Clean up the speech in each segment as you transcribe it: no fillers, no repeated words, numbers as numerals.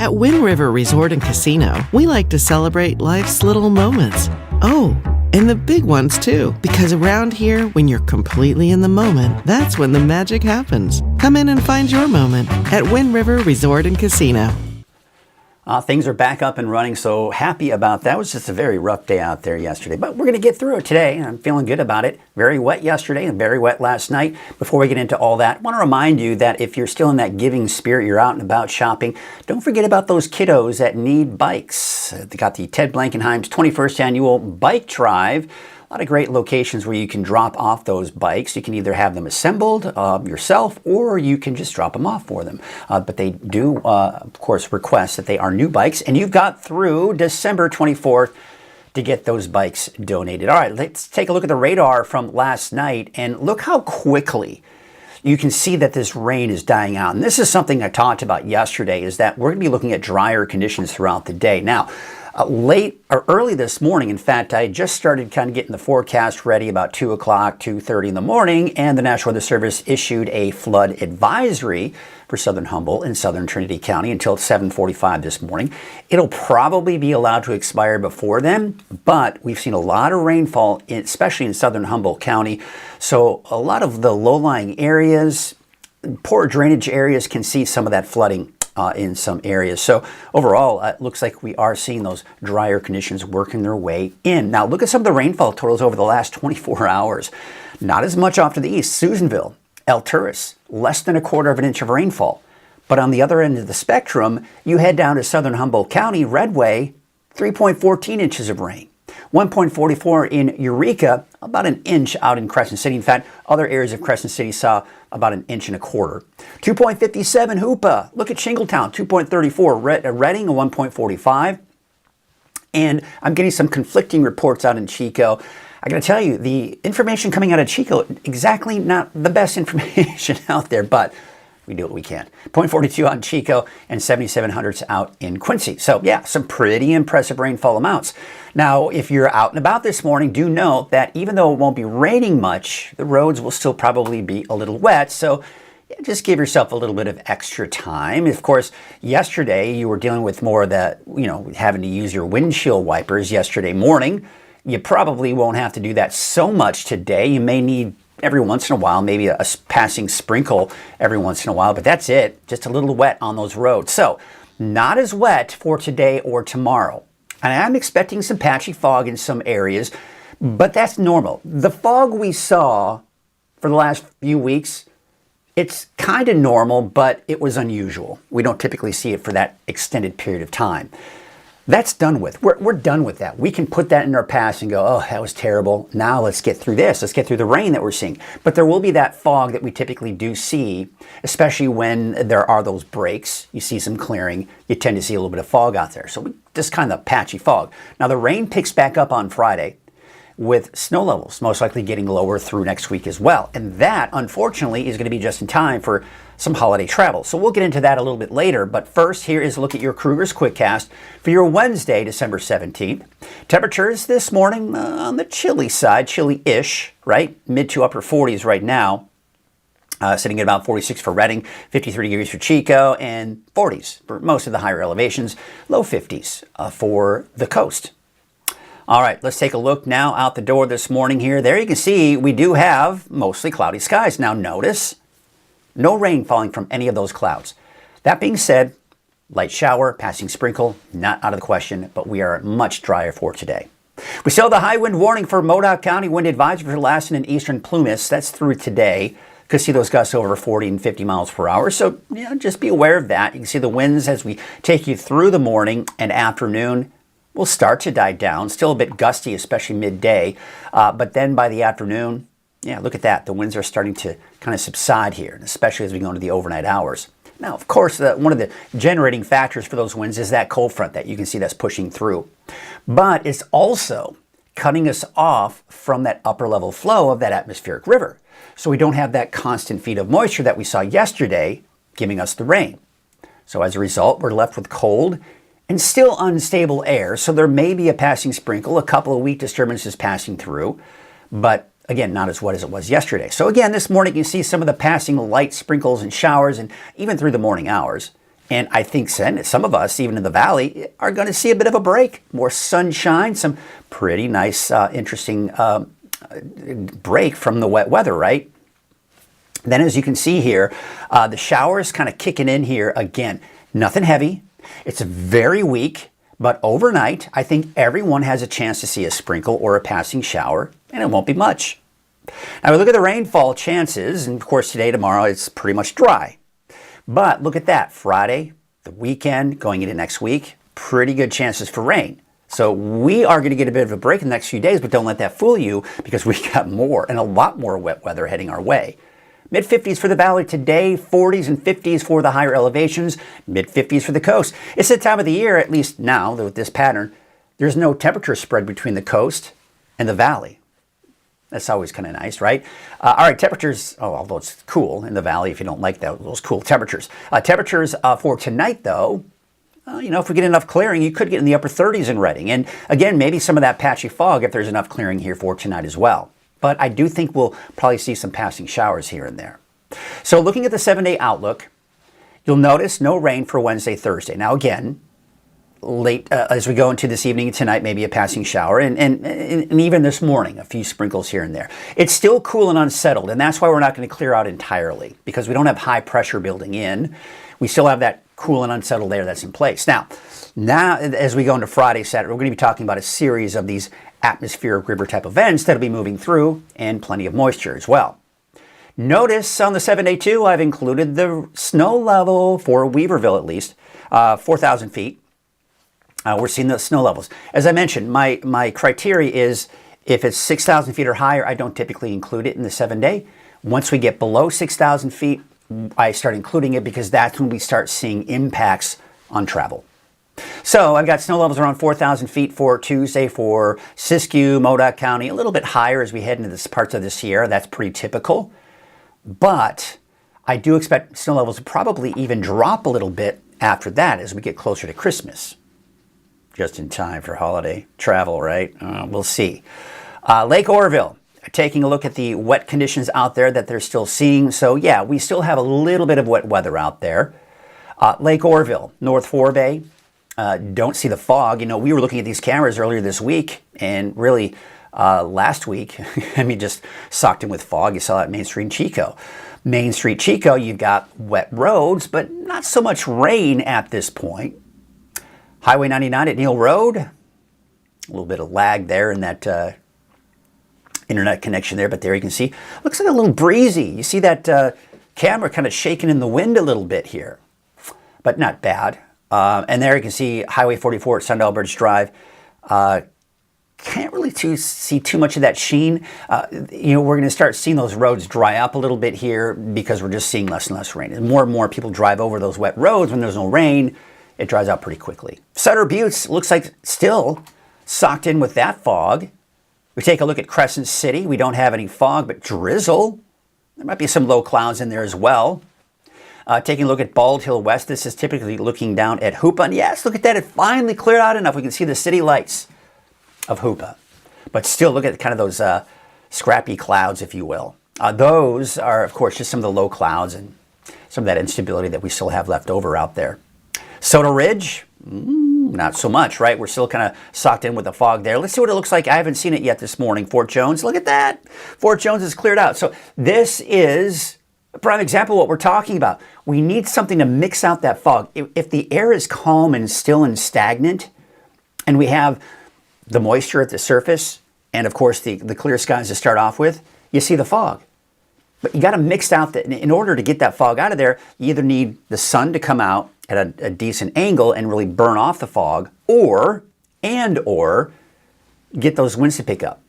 At Wind River Resort and Casino, we like to celebrate life's little moments. Oh, and the big ones too, because around here, when you're completely in the moment, that's when the magic happens. Come in and find your moment at Wind River Resort and Casino. Things are back up and running, so happy about that. It was just a very rough day out there yesterday, but we're going to get through it today. I'm feeling good about it. Very wet yesterday and very wet last night. Before we get into all that, I want to remind you that if you're still in that giving spirit, you're out and about shopping, don't forget about those kiddos that need bikes. They got the Ted Blankenheim's 21st Annual Bike Drive. A lot of great locations where you can drop off those bikes. You can either have them assembled yourself, or you can just drop them off for them. But they do, of course, request that they are new bikes, and you've got through December 24th to get those bikes donated. All right, let's take a look at the radar from last night, and look how quickly you can see that this rain is dying out. And this is something I talked about yesterday, is that we're going to be looking at drier conditions throughout the day. Now, late or early this morning, in fact, I just started kind of getting the forecast ready about 2 o'clock, 2:30 in the morning, and the National Weather Service issued a flood advisory for southern Humboldt and southern Trinity County until 7:45 this morning. It'll probably be allowed to expire before then, but we've seen a lot of rainfall, especially in southern Humboldt County. So a lot of the low-lying areas, poor drainage areas can see some of that flooding in some areas. So overall, it looks like we are seeing those drier conditions working their way in. Now look at some of the rainfall totals over the last 24 hours. Not as much off to the east. Susanville, El Turris, less than 1/4 of an inch of rainfall. But on the other end of the spectrum, you head down to southern Humboldt County, Redway, 3.14 inches of rain. 1.44 in Eureka, about an inch out in Crescent City. In fact, other areas of Crescent City saw about an inch and 1/4. 2.57 Hoopa. Look at Shingletown, 2.34. Redding, a 1.45. And I'm getting some conflicting reports out in Chico. I got to tell you, the information coming out of Chico, exactly not the best information out there, but we do what we can. 0.42 out in Chico and 7,700s out in Quincy. So yeah, some pretty impressive rainfall amounts. Now, if you're out and about this morning, do note that even though it won't be raining much, the roads will still probably be a little wet. So yeah, just give yourself a little bit of extra time. Of course, yesterday you were dealing with more of that, having to use your windshield wipers yesterday morning. You probably won't have to do that so much today. You may need every once in a while, maybe a passing sprinkle every once in a while, but that's it. Just a little wet on those roads. So not as wet for today or tomorrow. And I'm expecting some patchy fog in some areas, but that's normal. The fog we saw for the last few weeks, it's kind of normal, but it was unusual. We don't typically see it for that extended period of time. That's done with. We're done with that. We can put that in our past and go, oh, that was terrible. Now let's get through this. Let's get through the rain that we're seeing. But there will be that fog that we typically do see, especially when there are those breaks. You see some clearing. You tend to see a little bit of fog out there. So just kind of patchy fog. Now the rain picks back up on Friday. with snow levels most likely getting lower through next week as well. And that, unfortunately, is going to be just in time for some holiday travel. So we'll get into that a little bit later. But first, here is a look at your Krueger's Quickcast for your Wednesday, December 17th. Temperatures this morning on the chilly side, chilly-ish, right? Mid to upper 40s right now. Sitting at about 46 for Redding, 53 degrees for Chico, and 40s for most of the higher elevations, low 50s for the coast. All right, let's take a look now out the door this morning here. There you can see we do have mostly cloudy skies. Now notice, no rain falling from any of those clouds. That being said, light shower, passing sprinkle, not out of the question, but we are much drier for today. We still have the high wind warning for Modoc County, wind advisory for Lassen and eastern Plumas. That's through today. Could see those gusts over 40 and 50 miles per hour. So, just be aware of that. You can see the winds as we take you through the morning and afternoon will start to die down. Still a bit gusty, especially midday. But then by the afternoon, look at that. The winds are starting to kind of subside here, especially as we go into the overnight hours. Now, of course, one of the generating factors for those winds is that cold front that you can see that's pushing through. But it's also cutting us off from that upper level flow of that atmospheric river. So we don't have that constant feed of moisture that we saw yesterday giving us the rain. So as a result, we're left with cold and still unstable air. So there may be a passing sprinkle, a couple of weak disturbances passing through, but again, not as wet as it was yesterday. So again, this morning you see some of the passing light sprinkles and showers and even through the morning hours. And I think some of us, even in the valley, are going to see a bit of a break. More sunshine, some pretty nice, interesting break from the wet weather, right? Then as you can see here, the showers kind of kicking in here again. Nothing heavy. It's very weak, but overnight, I think everyone has a chance to see a sprinkle or a passing shower, and it won't be much. Now we look at the rainfall chances, and of course today, tomorrow, it's pretty much dry. But look at that, Friday, the weekend, going into next week, pretty good chances for rain. So we are going to get a bit of a break in the next few days, but don't let that fool you because we got more and a lot more wet weather heading our way. Mid-50s for the valley today, 40s and 50s for the higher elevations, mid-50s for the coast. It's the time of the year, at least now with this pattern, there's no temperature spread between the coast and the valley. That's always kind of nice, right? All right, temperatures, although it's cool in the valley if you don't like those cool temperatures. Temperatures for tonight, though, if we get enough clearing, you could get in the upper 30s in Redding. And again, maybe some of that patchy fog if there's enough clearing here for tonight as well. But I do think we'll probably see some passing showers here and there. So looking at the 7-day outlook, you'll notice no rain for Wednesday, Thursday. Now again, late as we go into this evening and tonight, maybe a passing shower, and even this morning, a few sprinkles here and there. It's still cool and unsettled, and that's why we're not going to clear out entirely, because we don't have high pressure building in. We still have that cool and unsettled air that's in place. Now, as we go into Friday, Saturday, we're going to be talking about a series of these atmospheric river type events that'll be moving through, and plenty of moisture as well. Notice on the 7-day too, I've included the snow level for Weaverville at least, 4,000 feet. We're seeing the snow levels. As I mentioned, my criteria is if it's 6,000 feet or higher, I don't typically include it in the 7-day. Once we get below 6,000 feet, I start including it because that's when we start seeing impacts on travel. So I've got snow levels around 4,000 feet for Tuesday for Siskiyou, Modoc County, a little bit higher as we head into this parts of the Sierra. That's pretty typical. But I do expect snow levels to probably even drop a little bit after that as we get closer to Christmas. Just in time for holiday travel, right? We'll see. Lake Oroville, taking a look at the wet conditions out there that they're still seeing. So yeah, we still have a little bit of wet weather out there. Lake Oroville, North Forebay, don't see the fog. We were looking at these cameras earlier this week, and really last week, just socked in with fog. You saw that Main Street Chico. Main Street Chico, you've got wet roads, but not so much rain at this point. Highway 99 at Neal Road, a little bit of lag there in that internet connection there, but there you can see, looks like a little breezy. You see that camera kind of shaking in the wind a little bit here, but not bad. And there you can see Highway 44 at Sundial Bridge Drive. Can't really see too much of that sheen. We're going to start seeing those roads dry up a little bit here because we're just seeing less and less rain. And more people drive over those wet roads when there's no rain. It dries out pretty quickly. Sutter Buttes looks like still socked in with that fog. We take a look at Crescent City. We don't have any fog, but drizzle. There might be some low clouds in there as well. Taking a look at Bald Hill West. This is typically looking down at Hoopa. And yes, look at that. It finally cleared out enough. We can see the city lights of Hoopa. But still, look at kind of those scrappy clouds, if you will. Those are, of course, just some of the low clouds and some of that instability that we still have left over out there. Soda Ridge, not so much, right? We're still kind of socked in with the fog there. Let's see what it looks like. I haven't seen it yet this morning. Fort Jones, look at that. Fort Jones is cleared out. So this is a prime example of what we're talking about. We need something to mix out that fog. If the air is calm and still and stagnant, and we have the moisture at the surface, and of course the clear skies to start off with, you see the fog. But you got to mix out that. In order to get that fog out of there, you either need the sun to come out at a decent angle and really burn off the fog, or get those winds to pick up.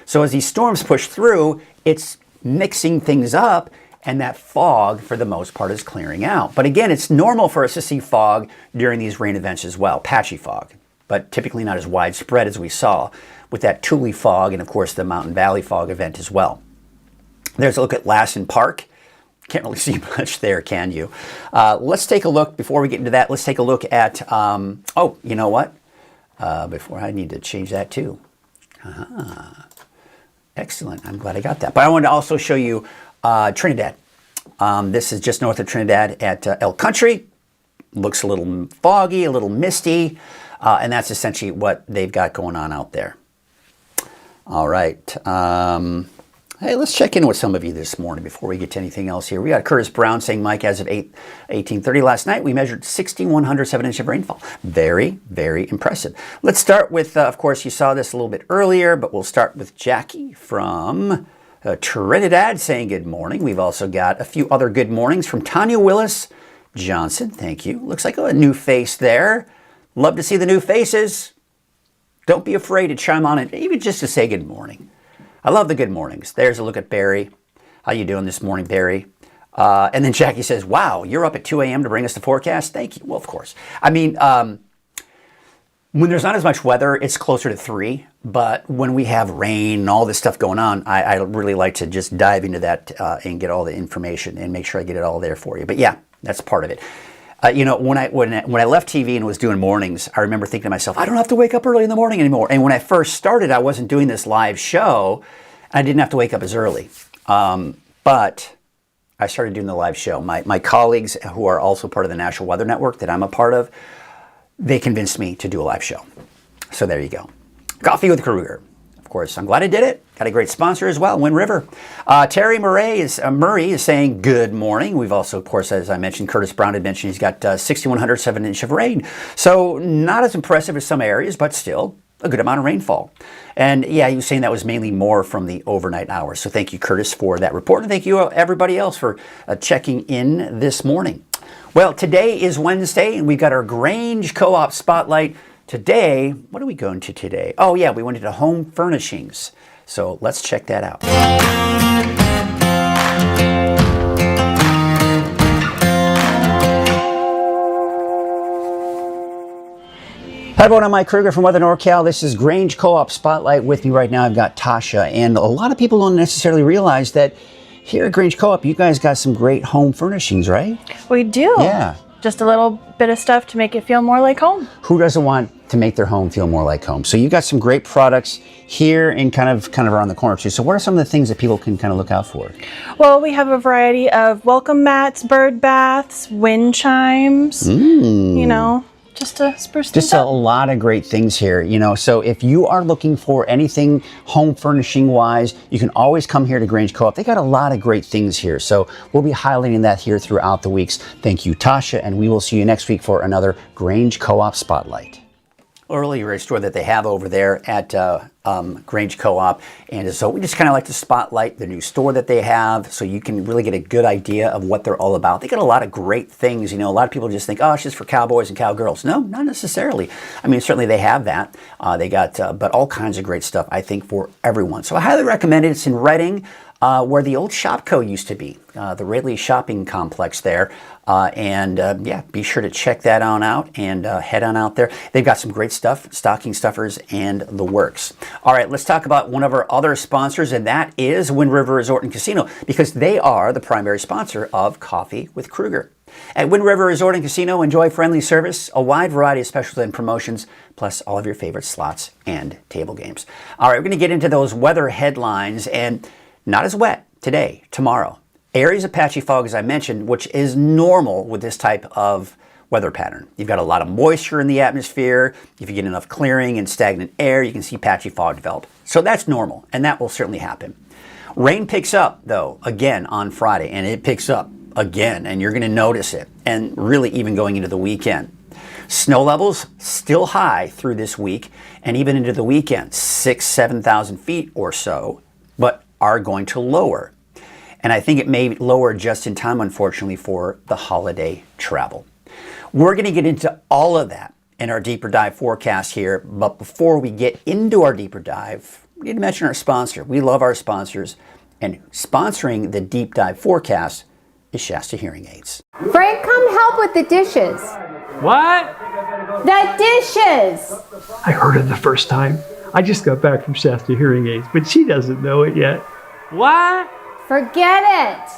So as these storms push through, it's mixing things up, and that fog, for the most part, is clearing out. But again, it's normal for us to see fog during these rain events as well, patchy fog, but typically not as widespread as we saw with that Thule fog and, of course, the Mountain Valley fog event as well. There's a look at Lassen Park. Can't really see much there, can you? Let's take a look, before we get into that, let's take a look at, oh, you know what? Before I need to change that too. Excellent, I'm glad I got that. But I wanted to also show you Trinidad. This is just north of Trinidad at Elk Country. Looks a little foggy, a little misty, and that's essentially what they've got going on out there. All right. Hey, let's check in with some of you this morning before we get to anything else here. We got Curtis Brown saying, Mike, as of 18:30 last night, we measured 6,107 inches of rainfall. Very, very impressive. Let's start with, of course, you saw this a little bit earlier, but we'll start with Jackie from Trinidad saying good morning. We've also got a few other good mornings from Tanya Willis Johnson. Thank you. Looks like a new face there. Love to see the new faces. Don't be afraid to chime on it, even just to say good morning. I love the good mornings. There's a look at Barry. How you doing this morning, Barry? And then Jackie says, wow, you're up at 2 a.m. to bring us the forecast? Thank you. Well, of course. I mean, when there's not as much weather, it's closer to 3. But when we have rain and all this stuff going on, I really like to just dive into that and get all the information and make sure I get it all there for you. But yeah, that's part of it. You know, when I left TV and was doing mornings, I remember thinking to myself, I don't have to wake up early in the morning anymore. And when I first started, I wasn't doing this live show. I didn't have to wake up as early. But I started doing the live show. My colleagues, who are also part of the National Weather Network that I'm a part of, they convinced me to do a live show. So there you go. Coffee with Krueger. Of course, I'm glad I did it. Got a great sponsor as well, Wind River. Terry Murray is saying good morning. We've also, of course, as I mentioned, Curtis Brown had mentioned he's got 6,107 inches of rain. So not as impressive as some areas, but still a good amount of rainfall. And yeah, he was saying that was mainly more from the overnight hours. So thank you, Curtis, for that report. And thank you, everybody else, for checking in this morning. Well, today is Wednesday, and we've got our Grange Co-op Spotlight. Today, what are we going to today? Oh yeah, we went into home furnishings. So let's check that out. Hi everyone, I'm Mike Krueger from Weather NorCal. This is Grange Co-op Spotlight. With me right now, I've got Tasha. And a lot of people don't necessarily realize that here at Grange Co-op, you guys got some great home furnishings, right? We do. Yeah. Just a little bit of stuff to make it feel more like home. Who doesn't want to make their home feel more like home? So you got some great products here and kind of around the corner too. So what are some of the things that people can kind of look out for? Well, we have a variety of welcome mats, bird baths, wind chimes, you know, just to spruce things up. Just a lot of great things here, you know. So if you are looking for anything home furnishing wise, you can always come here to Grange Co-op. They got a lot of great things here. So we'll be highlighting that here throughout the weeks. Thank you, Tasha, and we will see you next week for another Grange Co-op Spotlight. Earlier store that they have over there at Grange Co-op, and so we just kind of like to spotlight the new store that they have so you can really get a good idea of what they're all about. They got a lot of great things. You know, a lot of people just think, oh, it's just for cowboys and cowgirls. No, not necessarily. I mean, certainly they have that. They got, but all kinds of great stuff, I think, for everyone. So I highly recommend it. It's in Reading. where the old Shopco used to be, the Rayleigh Shopping Complex there. Yeah, be sure to check that on out and head on out there. They've got some great stuff, stocking stuffers and the works. All right, let's talk about one of our other sponsors, and that is Wind River Resort and Casino, because they are the primary sponsor of Coffee with Krueger. At Wind River Resort and Casino, enjoy friendly service, a wide variety of specials and promotions, plus all of your favorite slots and table games. All right, we're going to get into those weather headlines, and not as wet today, tomorrow. Areas of patchy fog, as I mentioned, which is normal with this type of weather pattern. You've got a lot of moisture in the atmosphere. If you get enough clearing and stagnant air, you can see patchy fog develop. So that's normal, and that will certainly happen. Rain picks up, though, again on Friday, and it picks up again, and you're going to notice it, and really even going into the weekend. Snow levels still high through this week, and even into the weekend, 7,000 feet or so, but are going to lower. And I think it may lower just in time, unfortunately, for the holiday travel. We're going to get into all of that in our deeper dive forecast here. But before we get into our deeper dive, we need to mention our sponsor. We love our sponsors. And sponsoring the deep dive forecast is Shasta Hearing Aids. Frank, come help with the dishes. What? The dishes! I heard it the first time. I just got back from Shasta Hearing Aids, but she doesn't know it yet. What? Forget it.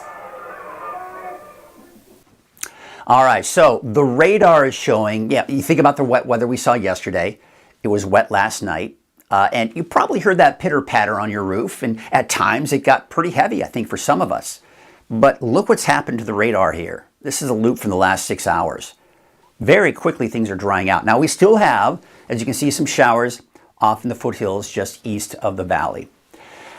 All right, so the radar is showing, you think about the wet weather we saw yesterday. It was wet last night, and you probably heard that pitter-patter on your roof, and at times it got pretty heavy, I think, for some of us. But look what's happened to the radar here. This is a loop from the last 6 hours. Very quickly, things are drying out. Now, we still have, as you can see, some showers off in the foothills just east of the valley.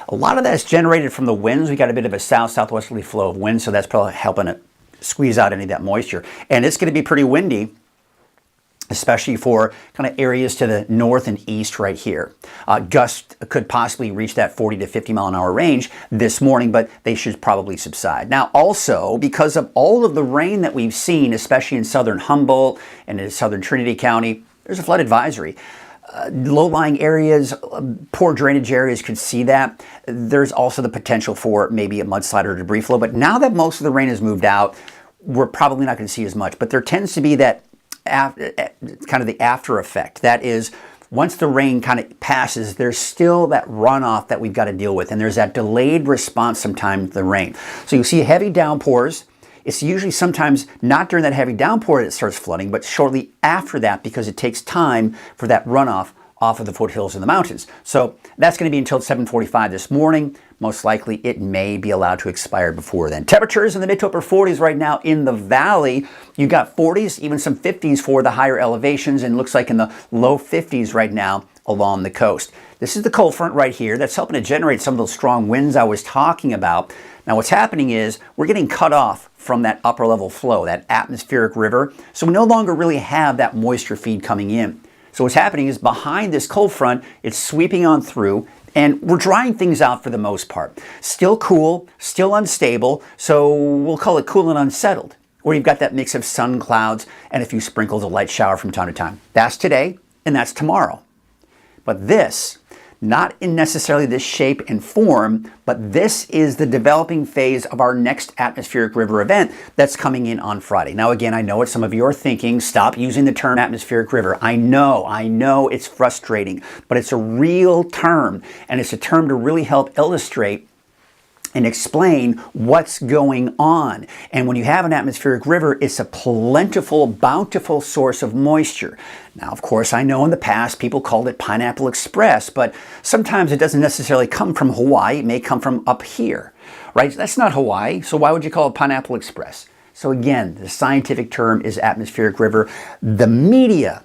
A lot of that is generated from the winds. We got a bit of a south-southwesterly flow of wind, so that's probably helping it squeeze out any of that moisture. And it's going to be pretty windy, especially for kind of areas to the north and east right here. Gusts could possibly reach that 40 to 50 mile an hour range this morning, but they should probably subside. Now, also, because of all of the rain that we've seen, especially in southern Humboldt and in southern Trinity County, there's a flood advisory. Low-lying areas, poor drainage areas could see that. There's also the potential for maybe a mudslide or debris flow. But now that most of the rain has moved out, we're probably not going to see as much. But there tends to be that kind of the after effect. That is, once the rain kind of passes, there's still that runoff that we've got to deal with. And there's that delayed response sometimes to the rain. So you see heavy downpours. It's usually sometimes not during that heavy downpour that it starts flooding, but shortly after that, because it takes time for that runoff off of the foothills and the mountains. So that's going to be until 7:45 this morning. Most likely it may be allowed to expire before then. Temperatures in the mid to upper 40s right now in the valley. You got 40s, even some 50s for the higher elevations, and looks like in the low 50s right now along the coast. This is the cold front right here that's helping to generate some of those strong winds I was talking about. Now what's happening is we're getting cut off from that upper level flow, that atmospheric river. So we no longer really have that moisture feed coming in. So what's happening is behind this cold front, it's sweeping on through, and we're drying things out for the most part. Still cool, still unstable, so we'll call it cool and unsettled, where you've got that mix of sun clouds and a few sprinkles of light shower from time to time. That's today, and that's tomorrow. But this, not in necessarily this shape and form, but this is the developing phase of our next atmospheric river event that's coming in on Friday. Now, again, I know what some of you are thinking. Stop using the term atmospheric river. I know it's frustrating, but it's a real term, and it's a term to really help illustrate and explain what's going on. And when you have an atmospheric river, it's a plentiful, bountiful source of moisture. Now, of course, I know in the past people called it Pineapple Express, but sometimes it doesn't necessarily come from Hawaii. It may come from up here, right? That's not Hawaii, so why would you call it Pineapple Express? So again, the scientific term is atmospheric river. The media,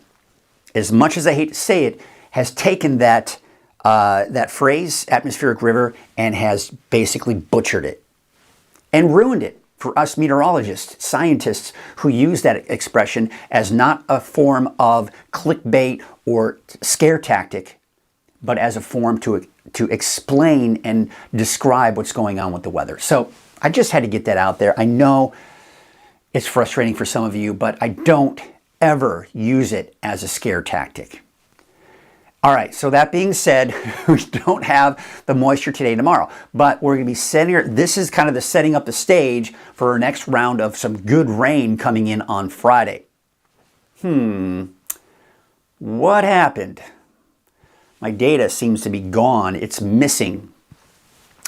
as much as I hate to say it, has taken that phrase, atmospheric river, and has basically butchered it and ruined it for us meteorologists, scientists who use that expression as not a form of clickbait or scare tactic, but as a form to explain and describe what's going on with the weather. So I just had to get that out there. I know it's frustrating for some of you, but I don't ever use it as a scare tactic. All right, so that being said, we don't have the moisture today and tomorrow, but we're going to be setting, this is kind of the setting up the stage for our next round of some good rain coming in on Friday. What happened? My data seems to be gone. It's missing.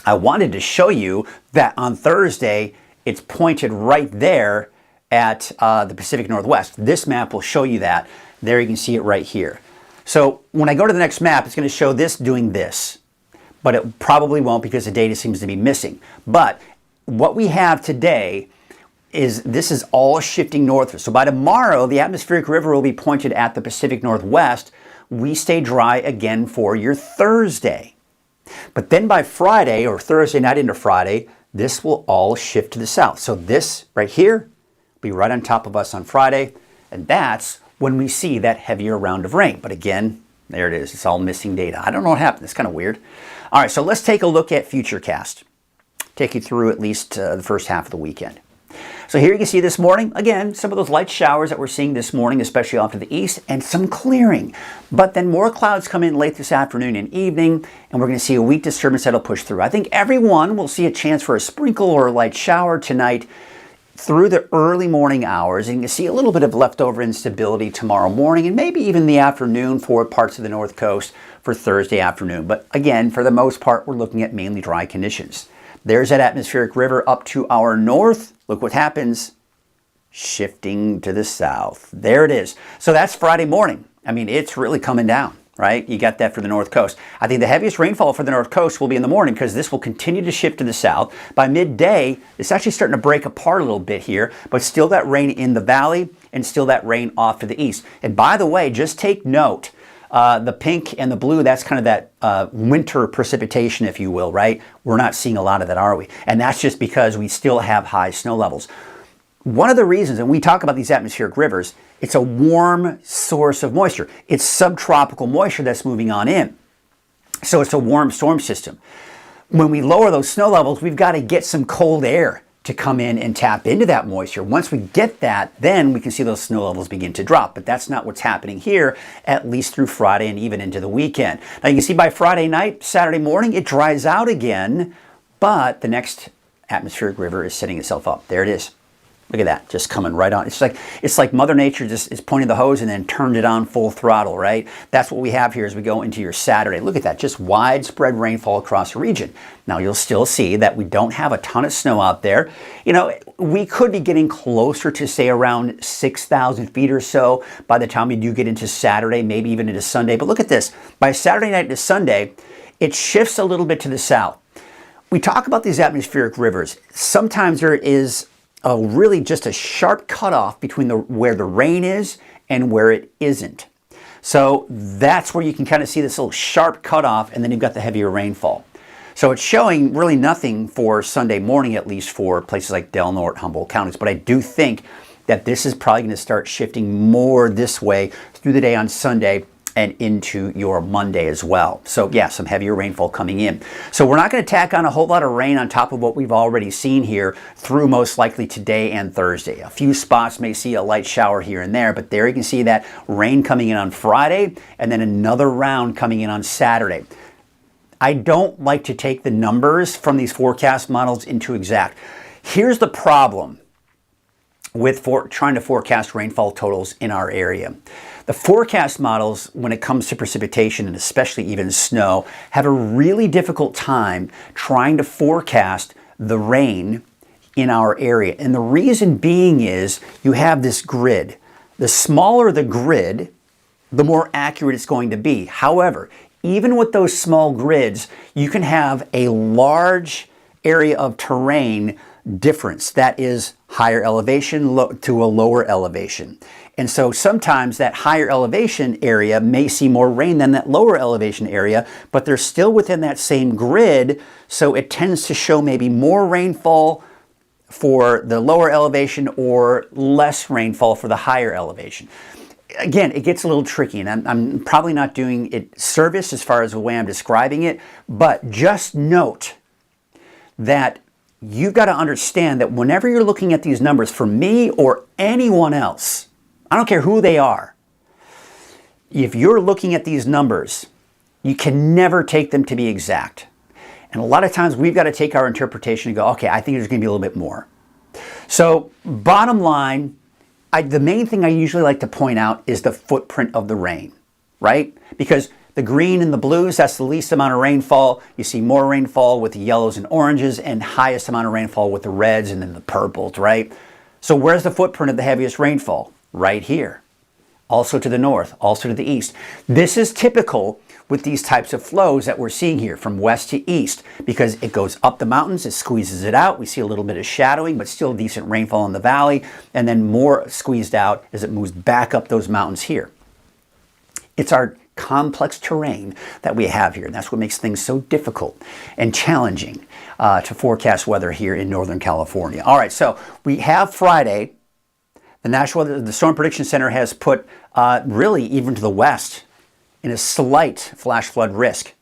I wanted to show you that on Thursday, it's pointed right there at the Pacific Northwest. This map will show you that. There you can see it right here. So when I go to the next map, it's going to show this doing this, but it probably won't because the data seems to be missing. But what we have today is this is all shifting north. So by tomorrow, the atmospheric river will be pointed at the Pacific Northwest. We stay dry again for your Thursday. But then by Friday, or Thursday night into Friday, this will all shift to the south. So this right here will be right on top of us on Friday, and that's when we see that heavier round of rain. But again, there it is. It's all missing data. I don't know what happened. It's kind of weird. All right, so let's take a look at Futurecast. Take you through at least the first half of the weekend. So here you can see this morning, again, some of those light showers that we're seeing this morning, especially off to the east, and some clearing. But then more clouds come in late this afternoon and evening, and we're going to see a weak disturbance that'll push through. I think everyone will see a chance for a sprinkle or a light shower tonight through the early morning hours, and you can see a little bit of leftover instability tomorrow morning and maybe even the afternoon for parts of the North Coast for Thursday afternoon. But again, for the most part, we're looking at mainly dry conditions. There's that atmospheric river up to our north. Look what happens. Shifting to the south. There it is. So that's Friday morning. I mean, it's really coming down, right? You got that for the North Coast. I think the heaviest rainfall for the North Coast will be in the morning because this will continue to shift to the south. By midday, it's actually starting to break apart a little bit here, but still that rain in the valley and still that rain off to the east. And by the way, just take note, the pink and the blue, that's kind of that winter precipitation, if you will, right? We're not seeing a lot of that, are we? And that's just because we still have high snow levels. One of the reasons, and we talk about these atmospheric rivers, it's a warm source of moisture. It's subtropical moisture that's moving on in. So it's a warm storm system. When we lower those snow levels, we've got to get some cold air to come in and tap into that moisture. Once we get that, then we can see those snow levels begin to drop. But that's not what's happening here, at least through Friday and even into the weekend. Now you can see by Friday night, Saturday morning, it dries out again, but the next atmospheric river is setting itself up. There it is. Look at that, just coming right on. It's like Mother Nature just is pointing the hose and then turned it on full throttle, right? That's what we have here as we go into your Saturday. Look at that, just widespread rainfall across the region. Now you'll still see that we don't have a ton of snow out there. You know, we could be getting closer to say around 6,000 feet or so by the time we do get into Saturday, maybe even into Sunday. But look at this, by Saturday night to Sunday, it shifts a little bit to the south. We talk about these atmospheric rivers. Sometimes there is really just a sharp cutoff between where the rain is and where it isn't. So that's where you can kind of see this little sharp cutoff, and then you've got the heavier rainfall. So it's showing really nothing for Sunday morning, at least for places like Del Norte, Humboldt counties. But I do think that this is probably going to start shifting more this way through the day on Sunday and into your Monday as well. So yeah, some heavier rainfall coming in. So we're not going to tack on a whole lot of rain on top of what we've already seen here through most likely today and Thursday. A few spots may see a light shower here and there, but there you can see that rain coming in on Friday and then another round coming in on Saturday. I don't like to take the numbers from these forecast models into exact. Here's the problem with trying to forecast rainfall totals in our area. The forecast models, when it comes to precipitation and especially even snow, have a really difficult time trying to forecast the rain in our area. And the reason being is you have this grid. The smaller the grid, the more accurate it's going to be. However, even with those small grids, you can have a large area of terrain difference. That is higher elevation to a lower elevation. And so sometimes that higher elevation area may see more rain than that lower elevation area, but they're still within that same grid, so it tends to show maybe more rainfall for the lower elevation or less rainfall for the higher elevation. Again, it gets a little tricky, and I'm probably not doing it service as far as the way I'm describing it, but just note that you've got to understand that whenever you're looking at these numbers, for me or anyone else, I don't care who they are, if you're looking at these numbers, you can never take them to be exact. And a lot of times we've got to take our interpretation and go, okay, I think there's going to be a little bit more. So bottom line, the main thing I usually like to point out is the footprint of the rain, right? Because the green and the blues, that's the least amount of rainfall. You see more rainfall with the yellows and oranges, and highest amount of rainfall with the reds and then the purples, right? So where's the footprint of the heaviest rainfall? Right here. Also to the north, also to the east. This is typical with these types of flows that we're seeing here from west to east, because it goes up the mountains, it squeezes it out. We see a little bit of shadowing, but still decent rainfall in the valley, and then more squeezed out as it moves back up those mountains here. It's our complex terrain that we have here, and that's what makes things so difficult and challenging to forecast weather here in Northern California. All right, so we have Friday. The Storm Prediction Center has put really even to the west in a slight flash flood risk.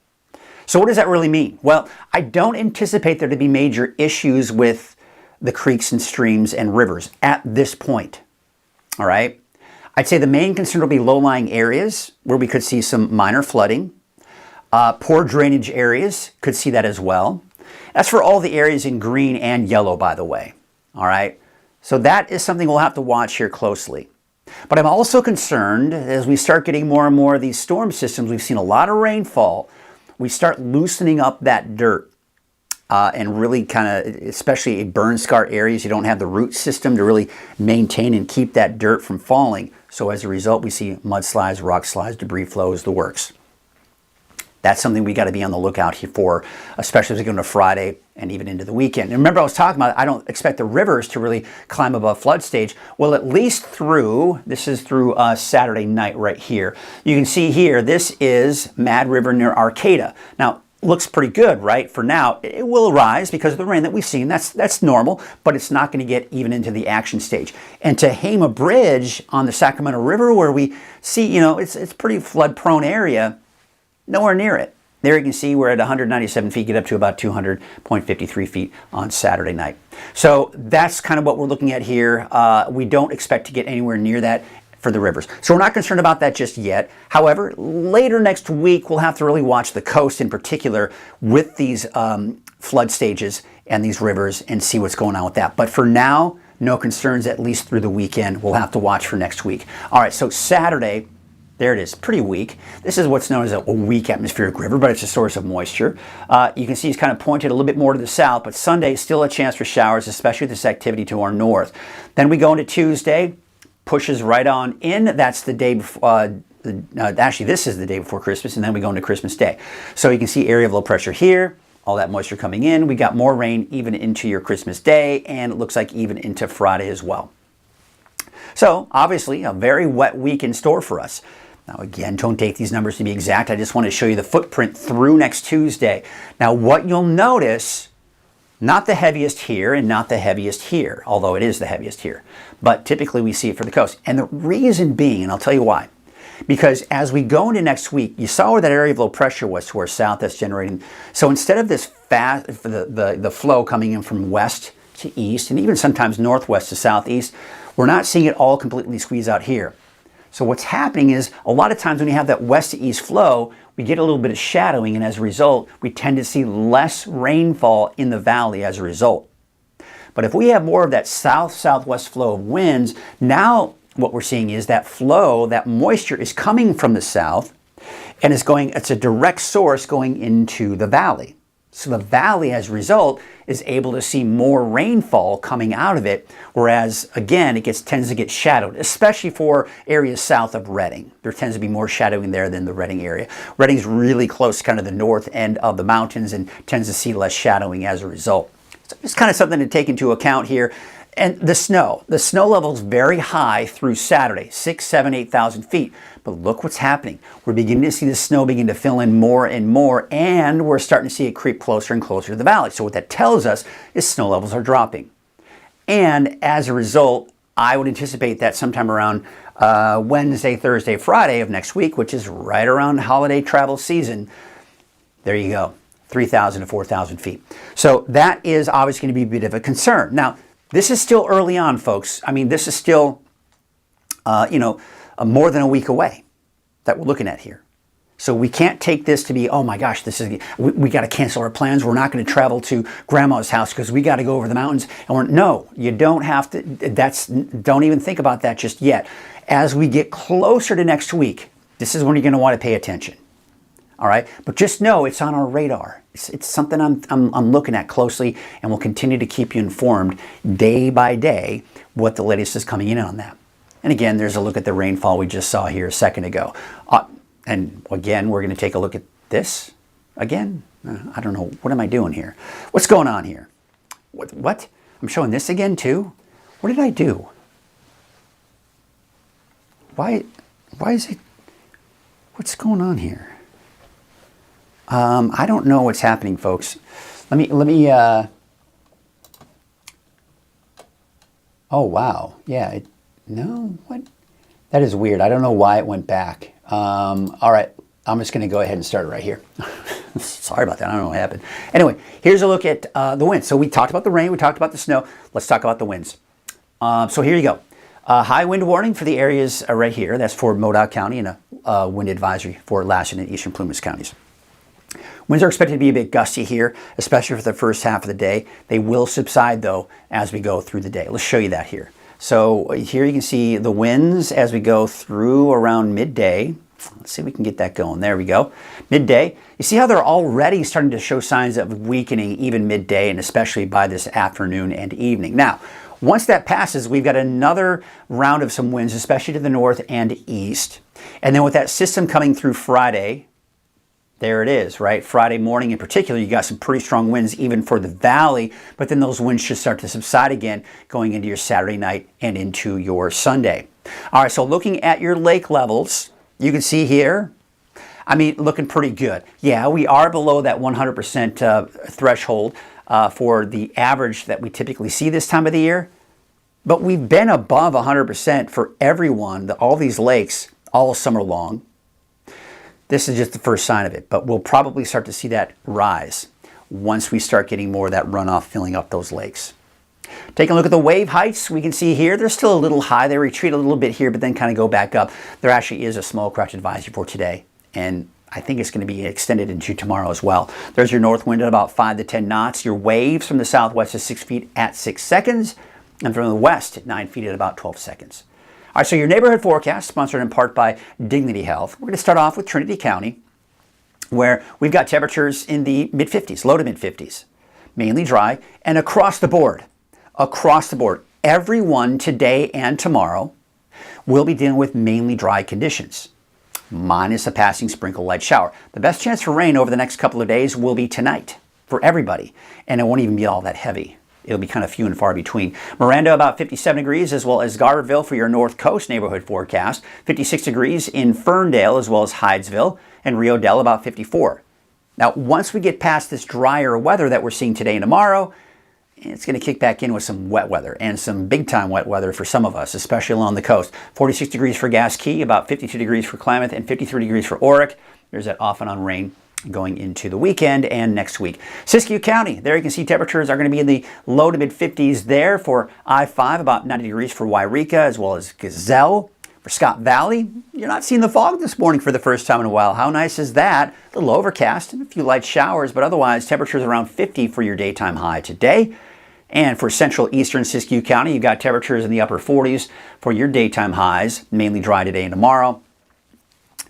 So what does that really mean? Well, I don't anticipate there to be major issues with the creeks and streams and rivers at this point. All right. I'd say the main concern will be low-lying areas where we could see some minor flooding. Poor drainage areas could see that as well. That's for all the areas in green and yellow, by the way. All right. So that is something we'll have to watch here closely. But I'm also concerned as we start getting more and more of these storm systems, we've seen a lot of rainfall, we start loosening up that dirt and really kind of, especially in burn scar areas, you don't have the root system to really maintain and keep that dirt from falling. So as a result, we see mudslides, rock slides, debris flows, the works. That's something we got to be on the lookout here for, especially as we go into Friday and even into the weekend. And remember, I was talking about, I don't expect the rivers to really climb above flood stage. Well, at least this is through Saturday night right here. You can see here, this is Mad River near Arcata. Now, looks pretty good, right? For now, it will rise because of the rain that we've seen. That's normal, but it's not going to get even into the action stage. And Tehama Bridge on the Sacramento River, where we see, it's pretty flood-prone area, nowhere near it. There you can see we're at 197 feet, get up to about 200.53 feet on Saturday night. So that's kind of what we're looking at here. We don't expect to get anywhere near that for the rivers. So we're not concerned about that just yet. However, later next week, we'll have to really watch the coast in particular with these flood stages and these rivers and see what's going on with that. But for now, no concerns, at least through the weekend. We'll have to watch for next week. All right, so Saturday, there it is, pretty weak. This is what's known as a weak atmospheric river, but it's a source of moisture. You can see it's kind of pointed a little bit more to the south, but Sunday, still a chance for showers, especially this activity to our north. Then we go into Tuesday, pushes right on in. That's the day before, actually this is the day before Christmas, and then we go into Christmas Day. So you can see area of low pressure here, all that moisture coming in. We got more rain even into your Christmas Day, and it looks like even into Friday as well. So obviously a very wet week in store for us. Now again, don't take these numbers to be exact. I just want to show you the footprint through next Tuesday. Now what you'll notice, not the heaviest here and not the heaviest here, although it is the heaviest here, but typically we see it for the coast. And the reason being, and I'll tell you why, because as we go into next week, you saw where that area of low pressure was to our south that's generating. So instead of this fast, the flow coming in from west to east, and even sometimes northwest to southeast, we're not seeing it all completely squeeze out here. So what's happening is a lot of times when you have that west to east flow, we get a little bit of shadowing, and as a result, we tend to see less rainfall in the valley as a result. But if we have more of that south-southwest flow of winds, now what we're seeing is that flow, that moisture is coming from the south and it's a direct source going into the valley. So the valley, as a result, is able to see more rainfall coming out of it, whereas, again, it tends to get shadowed, especially for areas south of Redding. There tends to be more shadowing there than the Redding area. Redding's really close to kind of the north end of the mountains and tends to see less shadowing as a result. So it's kind of something to take into account here. And the snow level is very high through Saturday, 6,000, 7,000, 8,000 feet. But look what's happening. We're beginning to see the snow begin to fill in more and more, and we're starting to see it creep closer and closer to the valley. So what that tells us is snow levels are dropping. And as a result, I would anticipate that sometime around Wednesday, Thursday, Friday of next week, which is right around holiday travel season, there you go, 3,000 to 4,000 feet. So that is obviously going to be a bit of a concern. Now, this is still early on, folks. I mean, this is still, more than a week away. that we're looking at here. So we can't take this to be, oh my gosh, we got to cancel our plans. We're not going to travel to grandma's house because we got to go over the mountains. And no, you don't have to. Don't even think about that just yet. As we get closer to next week, this is when you're going to want to pay attention. All right, but just know it's on our radar. It's something I'm looking at closely, and we'll continue to keep you informed day by day what the latest is coming in on that. And again, there's a look at the rainfall we just saw here a second ago. And again, we're going to take a look at this again. I don't know. What am I doing here? What's going on here? What? I'm showing this again too? What did I do? Why is it? What's going on here? I don't know what's happening, folks. Let me. Oh, wow. Yeah. No, what? That is weird. I don't know why it went back. All right, I'm just going to go ahead and start it right here. Sorry about that. I don't know what happened. Anyway, here's a look at the winds. So we talked about the rain. We talked about the snow. Let's talk about the winds. So here you go. High wind warning for the areas right here. That's for Modoc County, and a wind advisory for Lashen and Eastern Plumas counties. Winds are expected to be a bit gusty here, especially for the first half of the day. They will subside, though, as we go through the day. Let's show you that here. So here you can see the winds as we go through around midday. Let's see if we can get that going. There we go. Midday. You see how they're already starting to show signs of weakening even midday, and especially by this afternoon and evening. Now, once that passes, we've got another round of some winds, especially to the north and east. And then with that system coming through Friday, there it is, right? Friday morning in particular, you got some pretty strong winds even for the valley, but then those winds should start to subside again going into your Saturday night and into your Sunday. All right, so looking at your lake levels, you can see here, I mean, looking pretty good. Yeah, we are below that 100% threshold for the average that we typically see this time of the year, but we've been above 100% for everyone, all these lakes, all summer long. This is just the first sign of it, but we'll probably start to see that rise once we start getting more of that runoff filling up those lakes. Taking a look at the wave heights, we can see here, they're still a little high. They retreat a little bit here, but then kind of go back up. There actually is a small craft advisory for today, and I think it's going to be extended into tomorrow as well. There's your north wind at about 5 to 10 knots. Your waves from the southwest is 6 feet at 6 seconds, and from the west at 9 feet at about 12 seconds. All right, so your neighborhood forecast, sponsored in part by Dignity Health. We're going to start off with Trinity County, where we've got temperatures in the mid-50s, low to mid-50s, mainly dry, and across the board, everyone today and tomorrow will be dealing with mainly dry conditions, minus a passing sprinkle light shower. The best chance for rain over the next couple of days will be tonight for everybody, and it won't even be all that heavy. It'll be kind of few and far between. Miranda about 57 degrees, as well as Garberville for your North Coast neighborhood forecast. 56 degrees in Ferndale, as well as Hydesville, and Rio Dell about 54. Now, once we get past this drier weather that we're seeing today and tomorrow, it's going to kick back in with some wet weather, and some big-time wet weather for some of us, especially along the coast. 46 degrees for Gasquet, about 52 degrees for Klamath, and 53 degrees for Orick. There's that off and on rain going into the weekend and next week. Siskiyou County, there you can see temperatures are going to be in the low to mid 50s there for I-5, about 90 degrees for Wairika, as well as Gazelle. For Scott Valley, you're not seeing the fog this morning for the first time in a while. How nice is that? A little overcast and a few light showers, but otherwise temperatures around 50 for your daytime high today. And for central eastern Siskiyou County, you've got temperatures in the upper 40s for your daytime highs, mainly dry today and tomorrow.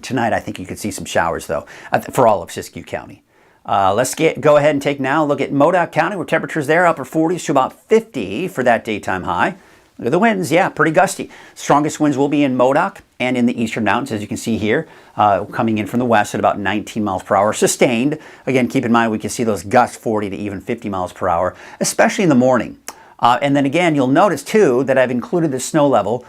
Tonight, I think you could see some showers, though, for all of Siskiyou County. Let's go ahead and take now a look at Modoc County, where temperatures there upper 40s to about 50 for that daytime high. Look at the winds, yeah, pretty gusty. Strongest winds will be in Modoc and in the eastern mountains, as you can see here, coming in from the west at about 19 miles per hour, sustained. Again, keep in mind we can see those gusts 40 to even 50 miles per hour, especially in the morning. And then again, you'll notice too that I've included the snow level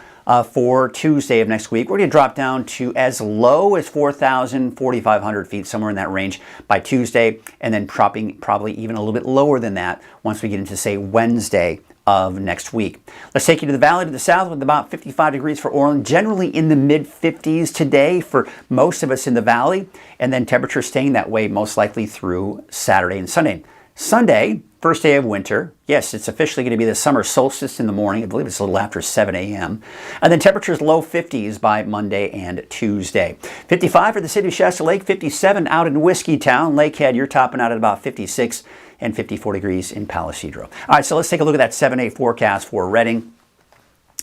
for Tuesday of next week. We're going to drop down to as low as 4,000, 4,500 feet, somewhere in that range by Tuesday, and then dropping probably even a little bit lower than that once we get into, say, Wednesday of next week. Let's take you to the valley to the south with about 55 degrees for Orland, generally in the mid-50s today for most of us in the valley, and then temperatures staying that way most likely through Saturday and Sunday. Sunday, First day of winter. Yes, it's officially going to be the summer solstice in the morning. I believe it's a little after 7 a.m. And then temperatures low 50s by Monday and Tuesday. 55 for the city of Shasta Lake, 57 out in Whiskey Town. Lakehead, you're topping out at about 56 and 54 degrees in Palisadro. All right, so let's take a look at that 7-day forecast for Redding.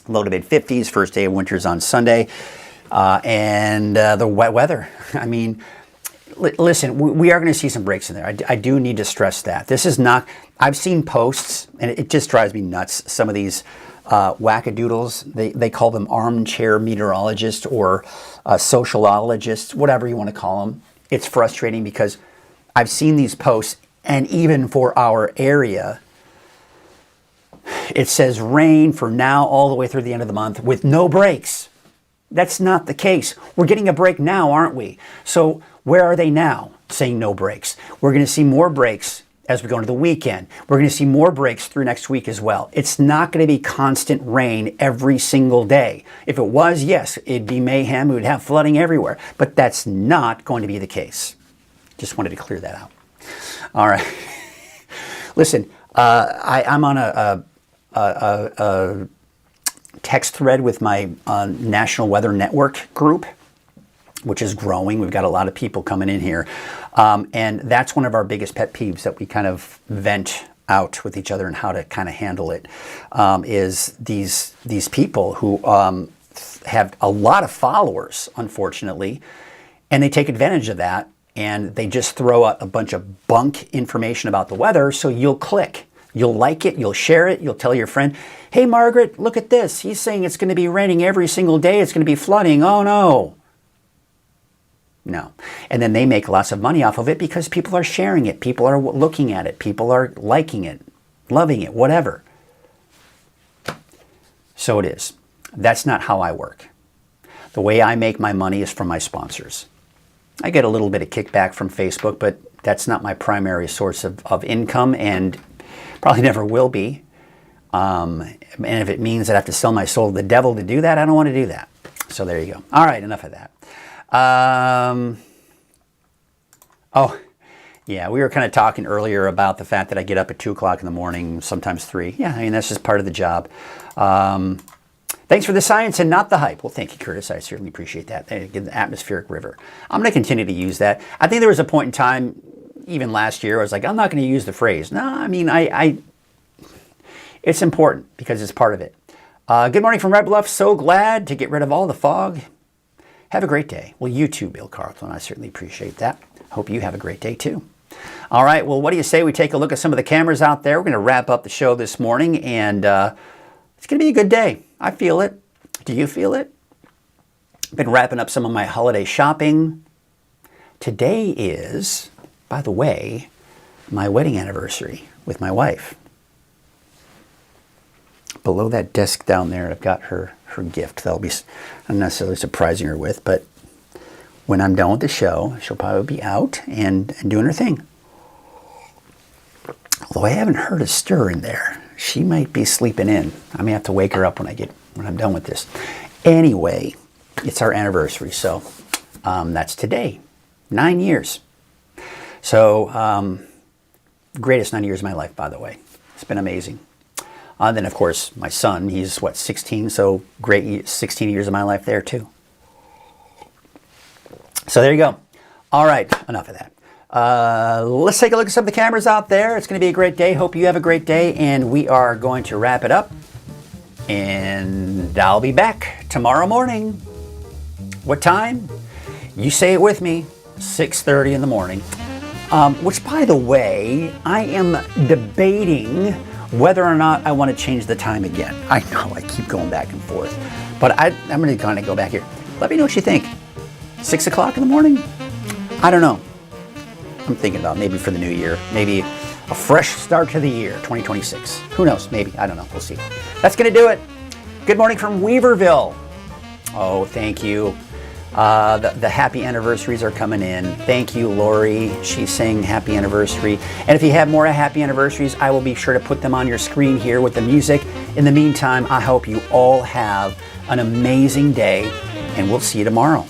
Low to mid 50s, first day of winter's on Sunday. And the wet weather. I mean, listen, we are going to see some breaks in there. I do need to stress that. This is not, I've seen posts, and it just drives me nuts. Some of these wackadoodles, they call them armchair meteorologists or sociologists, whatever you want to call them. It's frustrating because I've seen these posts, and even for our area, it says rain for now all the way through the end of the month with no breaks. That's not the case. We're getting a break now, aren't we? So where are they now saying no breaks? We're going to see more breaks as we go into the weekend. We're going to see more breaks through next week as well. It's not going to be constant rain every single day. If it was, yes, it'd be mayhem. We would have flooding everywhere. But that's not going to be the case. Just wanted to clear that out. All right. Listen, I'm on a text thread with my National Weather Network group, which is growing. We've got a lot of people coming in here. And that's one of our biggest pet peeves that we kind of vent out with each other and how to kind of handle it, is these people who have a lot of followers, unfortunately, and they take advantage of that, and they just throw out a bunch of bunk information about the weather, so you'll click. You'll like it, you'll share it, you'll tell your friend, hey, Margaret, look at this. He's saying it's going to be raining every single day. It's going to be flooding. Oh, no. No. And then they make lots of money off of it because people are sharing it. People are looking at it. People are liking it, loving it, whatever. So it is. That's not how I work. The way I make my money is from my sponsors. I get a little bit of kickback from Facebook, but that's not my primary source of income, and probably never will be. And if it means that I have to sell my soul to the devil to do that, I don't want to do that. So there you go. All right, enough of that. Oh, yeah, we were kind of talking earlier about the fact that I get up at 2 o'clock in the morning, sometimes 3. Yeah, I mean, that's just part of the job. Thanks for the science and not the hype. Well, thank you, Curtis. I certainly appreciate that. The atmospheric river. I'm going to continue to use that. I think there was a point in time, even last year, I was like, I'm not going to use the phrase. No, I mean, it's important because it's part of it. Good morning from Red Bluff. So glad to get rid of all the fog. Have a great day. Well, you too, Bill Carlton. I certainly appreciate that. Hope you have a great day too. All right. Well, what do you say we take a look at some of the cameras out there? We're going to wrap up the show this morning, and it's going to be a good day. I feel it. Do you feel it? Been wrapping up some of my holiday shopping. Today is, by the way, my wedding anniversary with my wife. Below that desk down there, I've got her gift that I'll be not necessarily surprising her with, but when I'm done with the show, she'll probably be out and doing her thing. Although I haven't heard a stir in there. She might be sleeping in. I may have to wake her up when I'm done with this. Anyway, it's our anniversary, so that's today. 9 years. So, greatest 9 years of my life, by the way. It's been amazing. Then, of course, my son, he's, 16? So, great 16 years of my life there, too. So, there you go. All right, enough of that. Let's take a look at some of the cameras out there. It's going to be a great day. Hope you have a great day, and we are going to wrap it up. And I'll be back tomorrow morning. What time? You say it with me. 6:30 in the morning. Which, by the way, I am debating whether or not I want to change the time again. I know I keep going back and forth, but I'm going to kind of go back here. Let me know what you think. 6 o'clock in the morning? I don't know. I'm thinking about maybe for the new year, maybe a fresh start to the year, 2026. Who knows? Maybe. I don't know. We'll see. That's going to do it. Good morning from Weaverville. Oh, thank you. The happy anniversaries are coming in. Thank you, Lori. She's saying happy anniversary. And if you have more happy anniversaries, I will be sure to put them on your screen here with the music. In the meantime, I hope you all have an amazing day, and we'll see you tomorrow.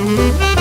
it.